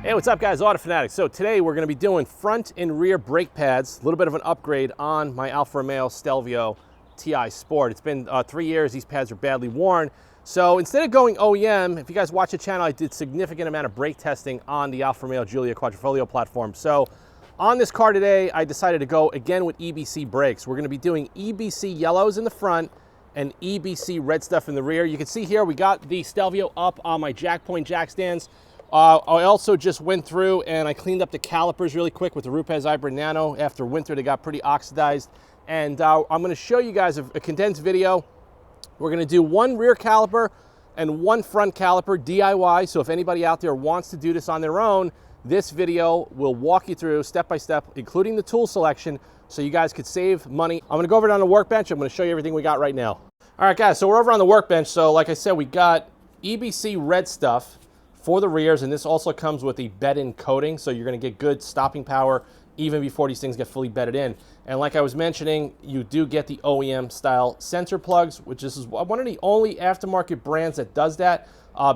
Hey, what's up guys, Auto Fanatics. So today we're gonna be doing front and rear brake pads, a little bit of an upgrade on my Alfa Romeo Stelvio TI Sport. It's been 3 years, these pads are badly worn. So instead of going OEM, if you guys watch the channel, I did significant amount of brake testing on the Alfa Romeo Giulia Quadrifoglio platform. So on this car today, I decided to go again with EBC brakes. We're gonna be doing EBC yellows in the front and EBC RedStuff in the rear. You can see here, we got the Stelvio up on my jack point jack stands. I also just went through and I cleaned up the calipers really quick with the Rupes Ibra Nano. After winter, they got pretty oxidized. And I'm gonna show you guys a condensed video. We're gonna do one rear caliper and one front caliper DIY. So if anybody out there wants to do this on their own, this video will walk you through step by step, including the tool selection, so you guys could save money. I'm gonna go over it on the workbench. I'm gonna show you everything we got right now. All right guys, so we're over on the workbench. So like I said, we got EBC RedStuff for the rears, and this also comes with a bed-in coating, so you're gonna get good stopping power even before these things get fully bedded in. And like I was mentioning, you do get the OEM style sensor plugs, which is one of the only aftermarket brands that does that,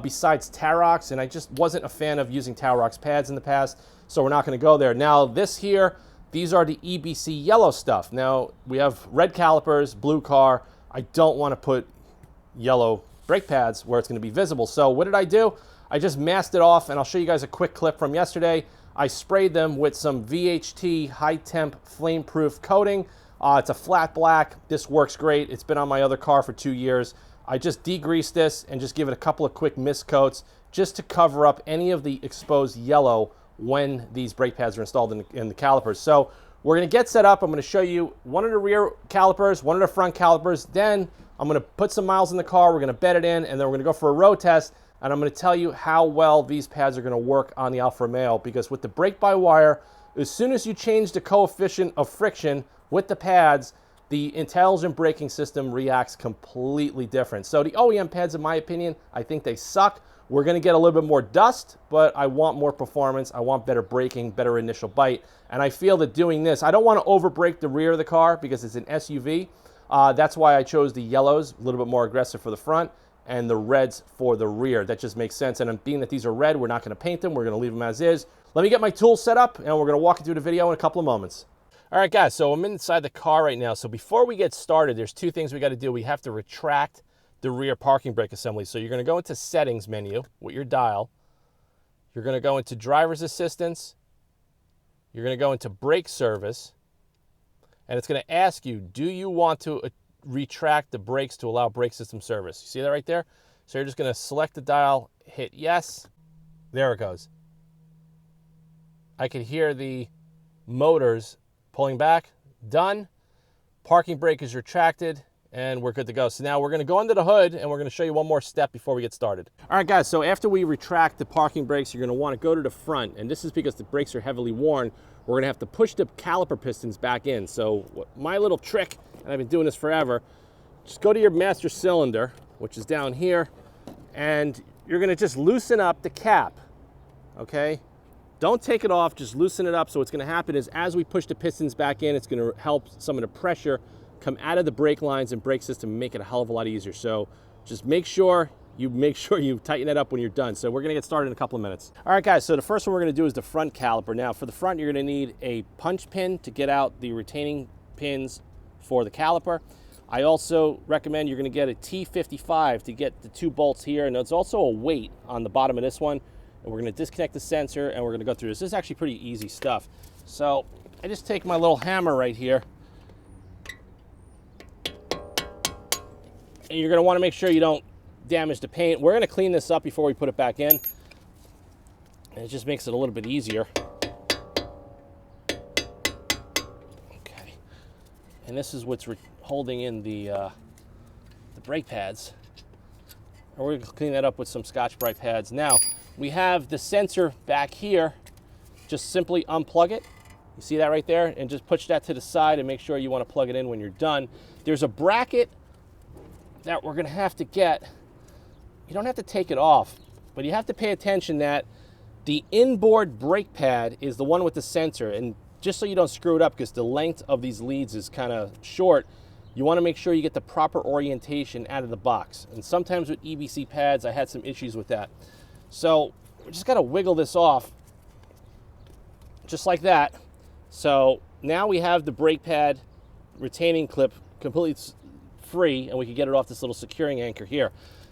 besides Tarox, and I just wasn't a fan of using Tarox pads in the past, so we're not gonna go there. Now this here, these are the EBC YellowStuff. Now we have red calipers, blue car. I don't wanna put yellow brake pads where it's gonna be visible. So what did I do? I just masked it off, and I'll show you guys a quick clip from yesterday. I sprayed them with some VHT high temp flame proof coating. It's a flat black. This works great. It's been on my other car for 2 years. I just degreased this and just give it a couple of quick mist coats just to cover up any of the exposed yellow when these brake pads are installed in the calipers. So we're gonna get set up. I'm gonna show you one of the rear calipers, one of the front calipers. Then I'm gonna put some miles in the car. We're gonna bed it in, and then we're gonna go for a road test. And I'm gonna tell you how well these pads are gonna work on the Alfa Romeo, because with the brake-by-wire, as soon as you change the coefficient of friction with the pads, the intelligent braking system reacts completely different. So the OEM pads, in my opinion, I think they suck. We're gonna get a little bit more dust, but I want more performance. I want better braking, better initial bite. And I feel that doing this, I don't wanna over-brake the rear of the car because it's an SUV. That's why I chose the yellows, a little bit more aggressive for the front, and the reds for the rear. That just makes sense. And being that these are red, we're not gonna paint them. We're gonna leave them as is. Let me get my tools set up, and we're gonna walk you through the video in a couple of moments. All right, guys, so I'm inside the car right now. So before we get started, there's two things we gotta do. We have to retract the rear parking brake assembly. So you're gonna go into settings menu with your dial. You're gonna go into driver's assistance. You're gonna go into brake service. And it's gonna ask you, do you want to retract the brakes to allow brake system service? You see that right there? So you're just gonna select the dial, hit yes. There it goes. I can hear the motors pulling back. Done. Parking brake is retracted, and we're good to go. So now we're gonna go under the hood, and we're gonna show you one more step before we get started. All right, guys, so after we retract the parking brakes, you're gonna wanna go to the front, and this is because the brakes are heavily worn. We're gonna have to push the caliper pistons back in. So my little trick, and I've been doing this forever, just go to your master cylinder, which is down here, and you're gonna just loosen up the cap, okay? Don't take it off, just loosen it up. So what's gonna happen is as we push the pistons back in, it's gonna help some of the pressure come out of the brake lines and brake system and make it a hell of a lot easier. So just make sure you tighten it up when you're done. So we're gonna get started in a couple of minutes. All right, guys, so the first one we're gonna do is the front caliper. Now, for the front, you're gonna need a punch pin to get out the retaining pins for the caliper. I also recommend you're gonna get a T55 to get the 2 bolts here, and there's also a weight on the bottom of this one. And we're gonna disconnect the sensor, and we're gonna go through this. This is actually pretty easy stuff. So I just take my little hammer right here, and you're gonna wanna make sure you don't damage the paint. We're gonna clean this up before we put it back in, and it just makes it a little bit easier. Okay, and this is what's holding in the brake pads, and we're gonna clean that up with some Scotch-Brite pads. Now we have the sensor back here. Just simply unplug it. You see that right there? And just push that to the side and make sure you wanna plug it in when you're done. There's a bracket that we're gonna have to get. You don't have to take it off, but you have to pay attention that the inboard brake pad is the one with the sensor. And just so you don't screw it up, because the length of these leads is kind of short, you want to make sure you get the proper orientation out of the box. And sometimes with EBC pads, I had some issues with that. So we just got to wiggle this off just like that. So now we have the brake pad retaining clip completely free, and we can get it off this little securing anchor here.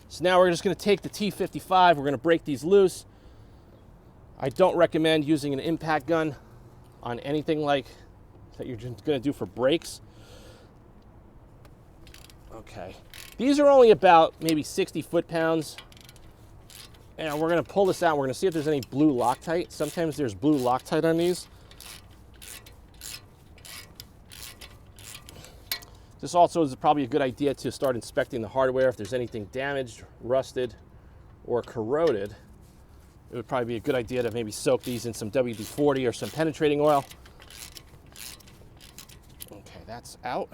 So now we're just going to take the T55, we're going to break these loose. I don't recommend using an impact gun on anything like that you're just going to do for brakes. Okay, these are only about maybe 60 foot-pounds, and we're going to pull this out. We're going to see if there's any blue Loctite. Sometimes there's blue Loctite on these. This also is probably a good idea to start inspecting the hardware. If there's anything damaged, rusted, or corroded, it would probably be a good idea to maybe soak these in some WD-40 or some penetrating oil. Okay, that's out.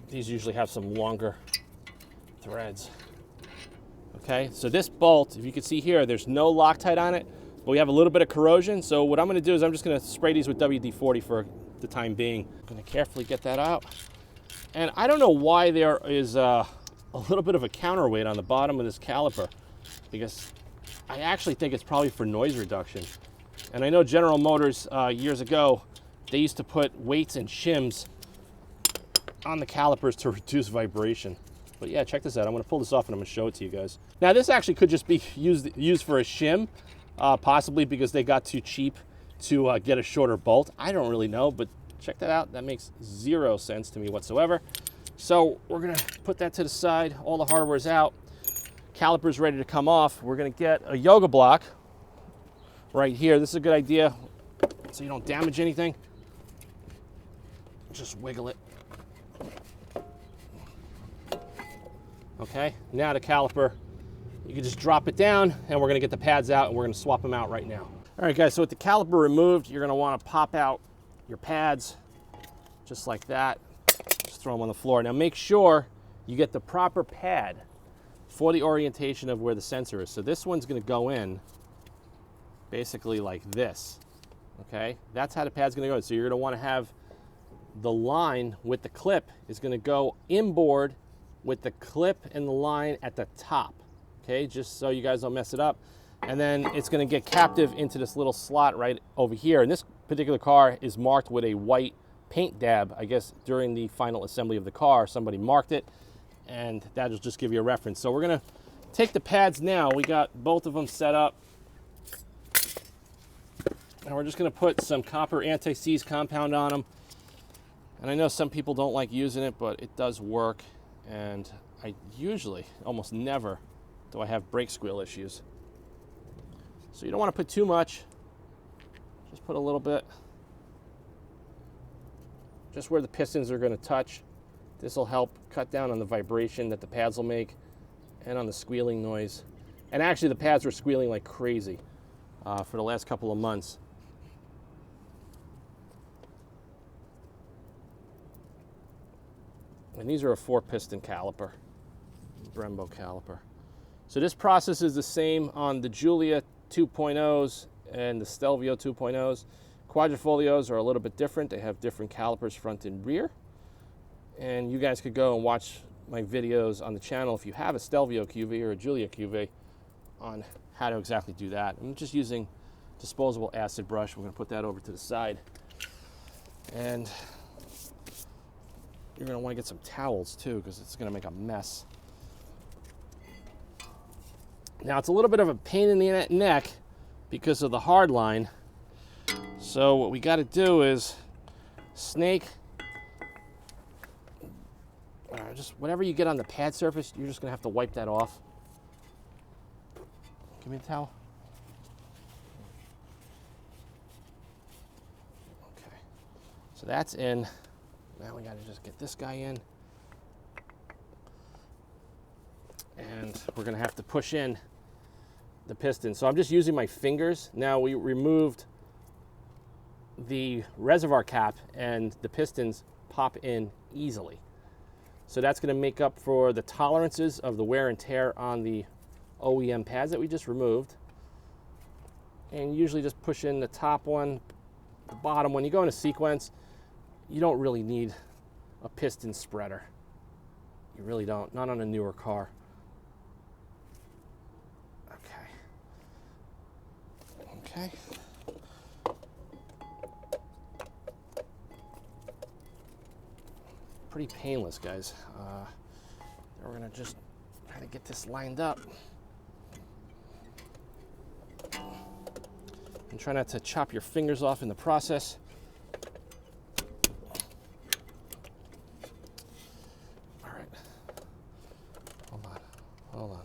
These usually have some longer threads. Okay, so this bolt, if you can see here, there's no Loctite on it, but we have a little bit of corrosion. So what I'm going to do is I'm just going to spray these with WD-40 for the time being. I'm going to carefully get that out. And I don't know why there is a little bit of a counterweight on the bottom of this caliper, because I actually think it's probably for noise reduction. And I know General Motors years ago, they used to put weights and shims on the calipers to reduce vibration. But yeah, check this out. I'm going to pull this off and I'm going to show it to you guys. Now this actually could just be used for a shim, possibly because they got too cheap to get a shorter bolt. I don't really know, but check that out. That makes zero sense to me whatsoever. So we're going to put that to the side. All the hardware's out. Caliper's ready to come off. We're going to get a yoga block right here. This is a good idea so you don't damage anything. Just wiggle it. Okay, now the caliper, you can just drop it down, and we're gonna get the pads out, and we're gonna swap them out right now. All right, guys, so with the caliper removed, you're gonna wanna pop out your pads, just like that. Just throw them on the floor. Now make sure you get the proper pad for the orientation of where the sensor is. So this one's gonna go in basically like this, okay? That's how the pad's gonna go. So you're gonna wanna have the line with the clip is gonna go inboard with the clip and the line at the top, okay? Just so you guys don't mess it up. And then it's gonna get captive into this little slot right over here. And this particular car is marked with a white paint dab. I guess during the final assembly of the car, somebody marked it, and that'll just give you a reference. So we're gonna take the pads now. We got both of them set up. And we're just gonna put some copper anti-seize compound on them. And I know some people don't like using it, but it does work. And I usually, almost never, do I have brake squeal issues. So you don't want to put too much. Just put a little bit. Just where the pistons are going to touch. This will help cut down on the vibration that the pads will make and on the squealing noise. And actually the pads were squealing like crazy for the last couple of months. And these are a 4-piston caliper, Brembo caliper. So this process is the same on the Giulia 2.0s and the Stelvio 2.0s. Quadrifolios are a little bit different. They have different calipers front and rear. And you guys could go and watch my videos on the channel if you have a Stelvio QV or a Giulia QV on how to exactly do that. I'm just using disposable acid brush. We're going to put that over to the side. And you're going to want to get some towels too, because it's going to make a mess. Now it's a little bit of a pain in the neck because of the hard line. So what we got to do is snake, just whatever you get on the pad surface, you're just going to have to wipe that off. Give me the towel. Okay, so that's in. Now we got to just get this guy in. And we're going to have to push in the piston. So I'm just using my fingers. Now we removed the reservoir cap and the pistons pop in easily. So that's going to make up for the tolerances of the wear and tear on the OEM pads that we just removed. And usually just push in the top one, the bottom one. You go in a sequence, you don't really need a piston spreader. You really don't, not on a newer car. Okay. Pretty painless, guys. We're gonna just try to get this lined up. And try not to chop your fingers off in the process. All right. Hold on.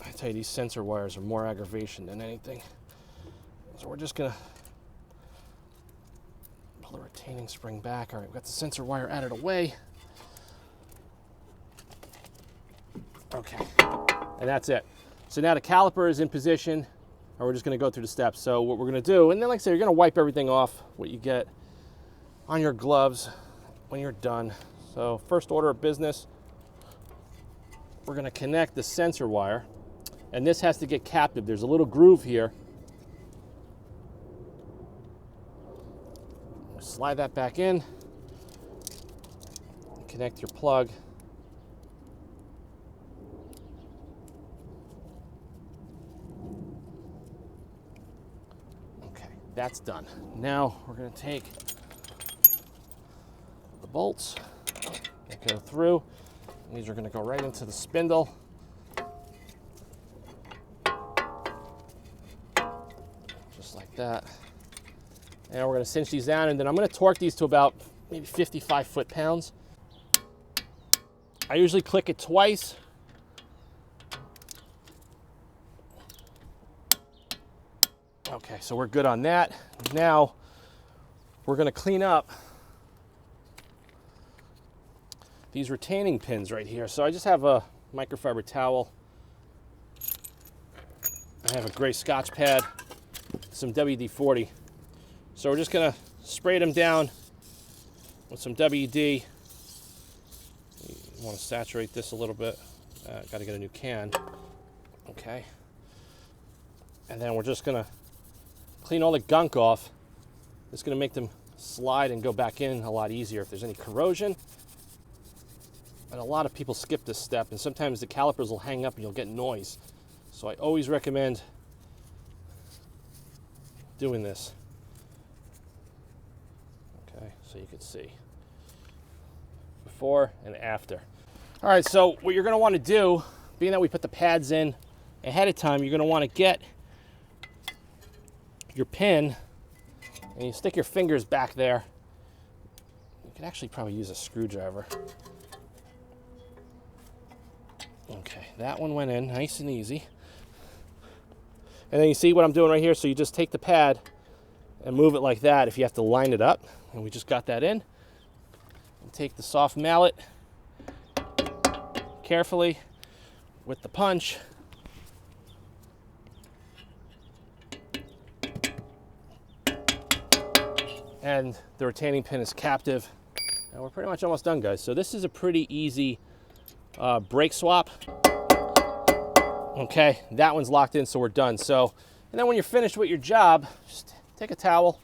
I tell you, these sensor wires are more aggravation than anything. So we're just gonna pull the retaining spring back. All right, we've got the sensor wire out of the way. Okay, and that's it. So now the caliper is in position, and we're just gonna go through the steps. So what we're gonna do, and then like I said, you're gonna wipe everything off, what you get on your gloves when you're done. So first order of business, we're gonna connect the sensor wire, and this has to get captive. There's a little groove here. Slide that back in, connect your plug. Okay, that's done. Now we're going to take the bolts that go through. These are going to go right into the spindle. Just like that. And we're going to cinch these down, and then I'm going to torque these to about maybe 55 foot-pounds. I usually click it twice. Okay, so we're good on that. Now we're going to clean up these retaining pins right here. So I just have a microfiber towel. I have a gray Scotch pad, some WD-40. So we're just gonna spray them down with some WD. You want to saturate this a little bit. Got to get a new can. Okay. And then we're just gonna clean all the gunk off. It's gonna make them slide and go back in a lot easier if there's any corrosion. And a lot of people skip this step, and sometimes the calipers will hang up and you'll get noise. So I always recommend doing this. Okay, so you can see before and after. All right, so what you're gonna wanna do, being that we put the pads in ahead of time, you're gonna wanna get your pin and you stick your fingers back there. You could actually probably use a screwdriver. Okay, that one went in nice and easy. And then you see what I'm doing right here, so you just take the pad and move it like that if you have to line it up. And we just got that in. And take the soft mallet carefully with the punch. And the retaining pin is captive. And we're pretty much almost done, guys. So this is a pretty easy brake swap. Okay, that one's locked in, so we're done. So, and then when you're finished with your job, just take a towel,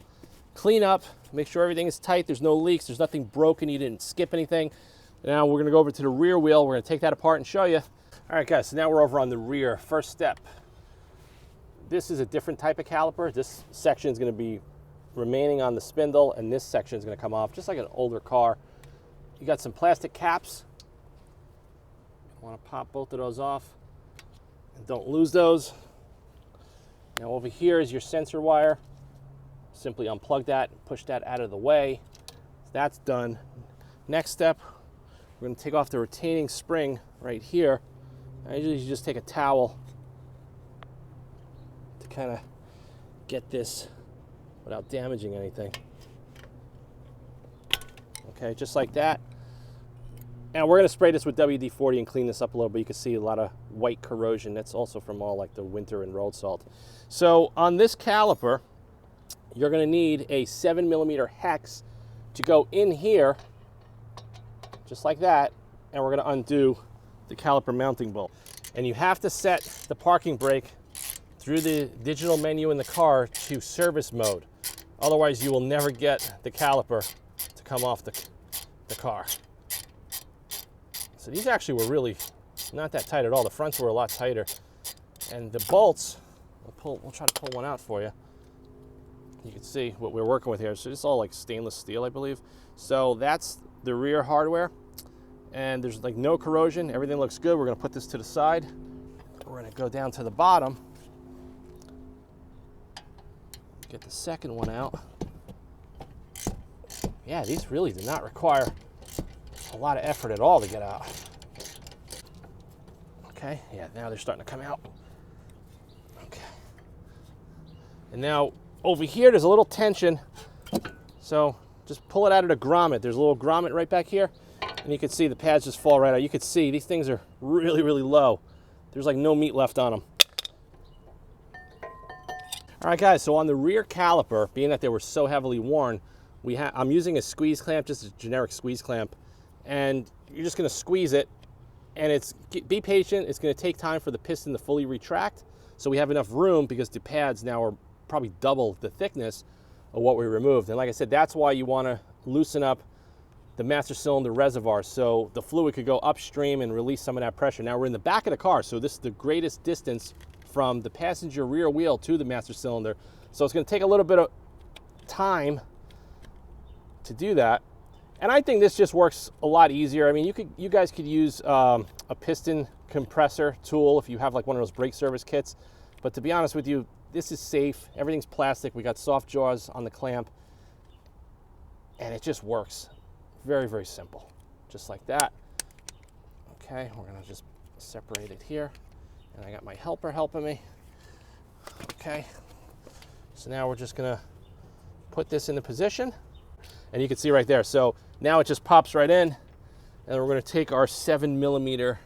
clean up, make sure everything is tight, there's no leaks, there's nothing broken, you didn't skip anything. Now we're gonna go over to the rear wheel, we're gonna take that apart and show you. All right, guys, so now we're over on the rear. First step, this is a different type of caliper. This section is gonna be remaining on the spindle, and this section is gonna come off, just like an older car. You got some plastic caps. You wanna pop both of those off. And don't lose those. Now over here is your sensor wire. Simply unplug that and push that out of the way. That's done. Next step, we're going to take off the retaining spring right here. I usually just take a towel to kind of get this without damaging anything. Okay, just like that. And we're going to spray this with WD-40 and clean this up a little bit. You can see a lot of white corrosion. That's also from all like the winter and road salt. So on this caliper, you're going to need a 7mm hex to go in here, just like that. And we're going to undo the caliper mounting bolt. And you have to set the parking brake through the digital menu in the car to service mode. Otherwise, you will never get the caliper to come off the car. So these actually were really not that tight at all. The fronts were a lot tighter. And the bolts, we'll try to pull one out for you. You can see what we're working with here. So it's all like stainless steel, I believe. So that's the rear hardware. And there's like no corrosion. Everything looks good. We're gonna put this to the side. We're gonna go down to the bottom. Get the second one out. Yeah, these really do not require a lot of effort at all to get out. Okay, yeah, now they're starting to come out. Okay. And now over here, there's a little tension. So just pull it out of the grommet. There's a little grommet right back here. And you can see the pads just fall right out. You can see these things are really, really low. There's like no meat left on them. All right, guys, so on the rear caliper, being that they were so heavily worn, I'm using a squeeze clamp, just a generic squeeze clamp. And you're just gonna squeeze it, and be patient. It's gonna take time for the piston to fully retract. So we have enough room because the pads now are probably double the thickness of what we removed. And like I said, that's why you wanna loosen up the master cylinder reservoir so the fluid could go upstream and release some of that pressure. Now we're in the back of the car, so this is the greatest distance from the passenger rear wheel to the master cylinder. So it's gonna take a little bit of time to do that. And I think this just works a lot easier. I mean, you guys could use a piston compressor tool if you have like one of those brake service kits. But to be honest with you, this is safe. Everything's plastic. We got soft jaws on the clamp, and it just works. Very, very simple, just like that. Okay, we're gonna just separate it here. And I got my helper helping me. Okay, so now we're just gonna put this into position. And you can see right there, so now it just pops right in. And we're gonna take our 7mm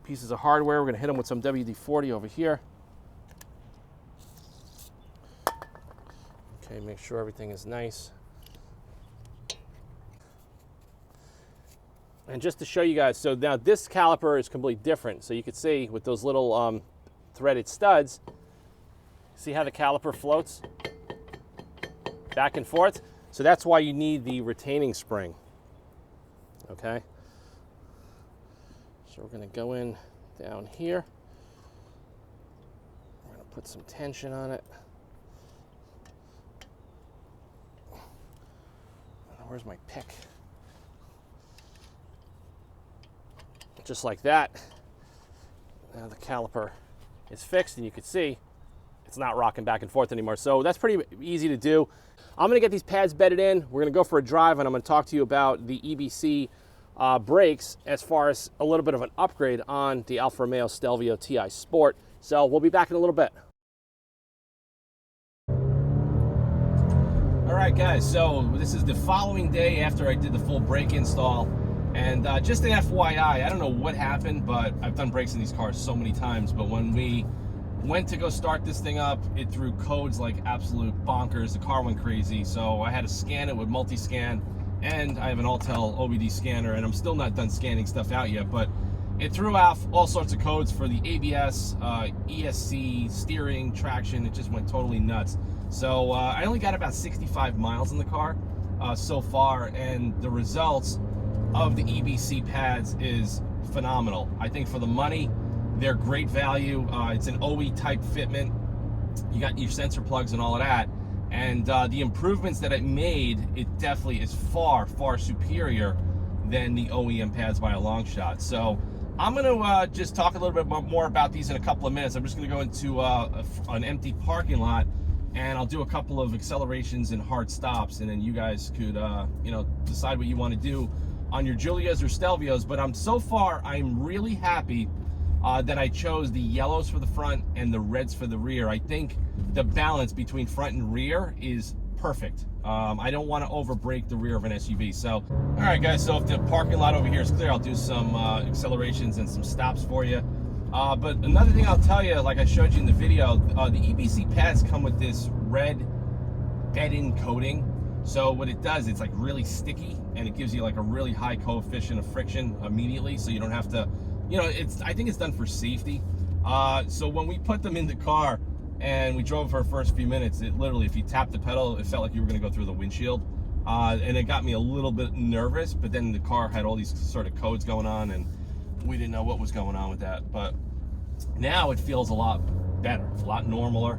pieces of hardware. We're gonna hit them with some WD-40 over here. Okay, make sure everything is nice. And just to show you guys, so now this caliper is completely different. So you can see with those little threaded studs, see how the caliper floats back and forth? So that's why you need the retaining spring, okay? So we're gonna go in down here. We're gonna put some tension on it. Where's my pick? Just like that. Now the caliper is fixed, and you can see it's not rocking back and forth anymore. So that's pretty easy to do. I'm gonna get these pads bedded in. We're gonna go for a drive, and I'm gonna talk to you about the EBC brakes as far as a little bit of an upgrade on the Alfa Romeo Stelvio TI Sport. So we'll be back in a little bit. All right, guys, so this is the following day after I did the full brake install. And just an FYI, I don't know what happened, but I've done brakes in these cars so many times, but when we went to go start this thing up, it threw codes like absolute bonkers. The car went crazy, so I had to scan it with multi-scan, and I have an Autel OBD scanner, and I'm still not done scanning stuff out yet, but it threw out all sorts of codes for the ABS, ESC, steering, traction. It just went totally nuts. So I only got about 65 miles in the car so far, and the results of the EBC pads is phenomenal. I think for the money, they're great value. It's an OE type fitment. You got your sensor plugs and all of that. And the improvements that it made, it definitely is far, far superior than the OEM pads by a long shot. So I'm gonna just talk a little bit more about these in a couple of minutes. I'm just gonna go into an empty parking lot, and I'll do a couple of accelerations and hard stops, and then you guys could you know, decide what you want to do on your Giulias or Stelvios. But I'm really happy that I chose the yellows for the front and the reds for the rear. I think the balance between front and rear is perfect. I don't want to overbrake the rear of an SUV. So, all right, guys, so if the parking lot over here is clear, I'll do some accelerations and some stops for you. But another thing I'll tell you, like I showed you in the video, the EBC pads come with this red bed-in coating. So what it does, it's like really sticky, and it gives you like a really high coefficient of friction immediately, so you don't have to, you know, I think it's done for safety. So when we put them in the car and we drove for the first few minutes, it literally, if you tapped the pedal, it felt like you were gonna go through the windshield. and it got me a little bit nervous, but then the car had all these sort of codes going on, and we didn't know what was going on with that. But now it feels a lot better, a lot normaler.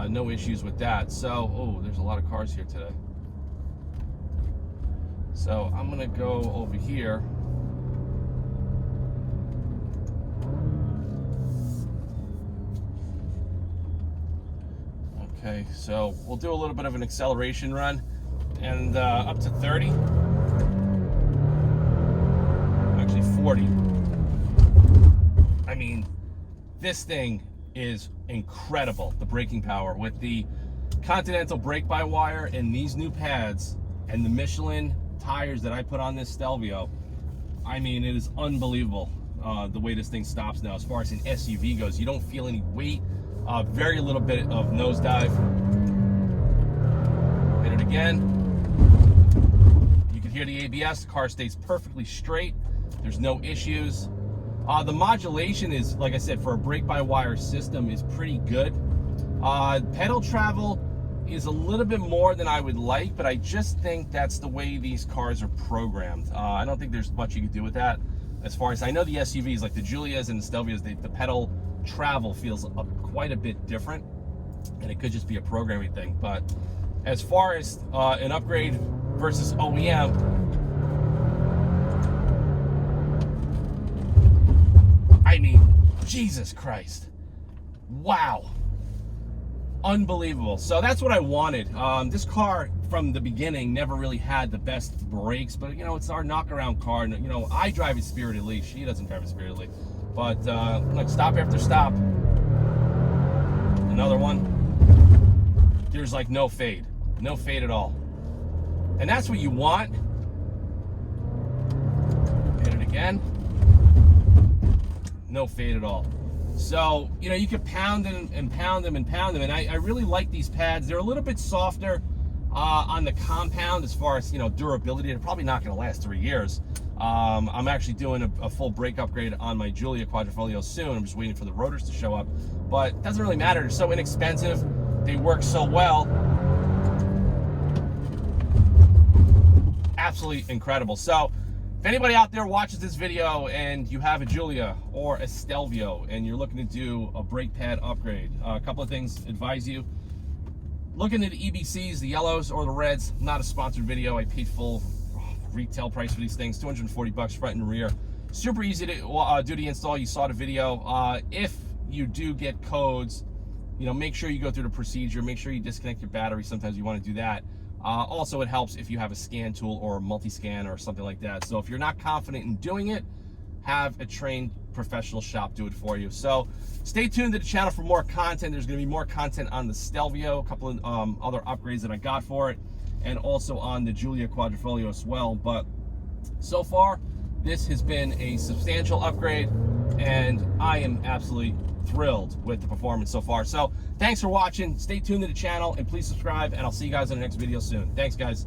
No issues with that. So, oh, there's a lot of cars here today. So I'm gonna go over here. Okay, so we'll do a little bit of an acceleration run, and up to 30, actually 40. I mean, this thing is incredible, the braking power with the Continental brake-by-wire and these new pads and the Michelin tires that I put on this Stelvio. I mean, it is unbelievable the way this thing stops now. As far as an SUV goes, you don't feel any weight, very little bit of nosedive. Hit it again. You can hear the ABS. The car stays perfectly straight. There's no issues. The modulation is, like I said, for a brake-by-wire system is pretty good. Pedal travel is a little bit more than I would like, but I just think that's the way these cars are programmed. I don't think there's much you can do with that. As far as I know, the SUVs like the Giulias and the Stelvios, the pedal travel feels quite a bit different, and it could just be a programming thing. But as far as an upgrade versus OEM, I mean, Jesus Christ. Wow. Unbelievable. So that's what I wanted. This car from the beginning never really had the best brakes, but you know, it's our knockaround car. You know, I drive it spiritedly. She doesn't drive it spiritedly. But like stop after stop. Another one. There's like no fade. No fade at all. And that's what you want. Hit it again. No fade at all. So, you know, you could pound them and pound them and pound them. And I really like these pads. They're a little bit softer on the compound as far as, you know, durability. They're probably not going to last 3 years. I'm actually doing a full brake upgrade on my Giulia Quadrifoglio soon. I'm just waiting for the rotors to show up. But it doesn't really matter. They're so inexpensive. They work so well. Absolutely incredible. So, if anybody out there watches this video and you have a Giulia or a Stelvio and you're looking to do a brake pad upgrade, a couple of things advise you. Look into the EBCs, the yellows or the reds. Not a sponsored video. I paid full retail price for these things, 240 bucks front and rear. Super easy to do the install. You saw the video. If you do get codes, you know, make sure you go through the procedure. Make sure you disconnect your battery. Sometimes you want to do that. Also, it helps if you have a scan tool or a multi-scan or something like that. So if you're not confident in doing it, have a trained professional shop do it for you. So stay tuned to the channel for more content. There's going to be more content on the Stelvio, a couple of other upgrades that I got for it, and also on the Giulia Quadrifoglio as well. But so far, this has been a substantial upgrade, and I am absolutely thrilled with the performance so far. So thanks for watching. Stay tuned to the channel and please subscribe, and I'll see you guys in the next video soon. Thanks, guys.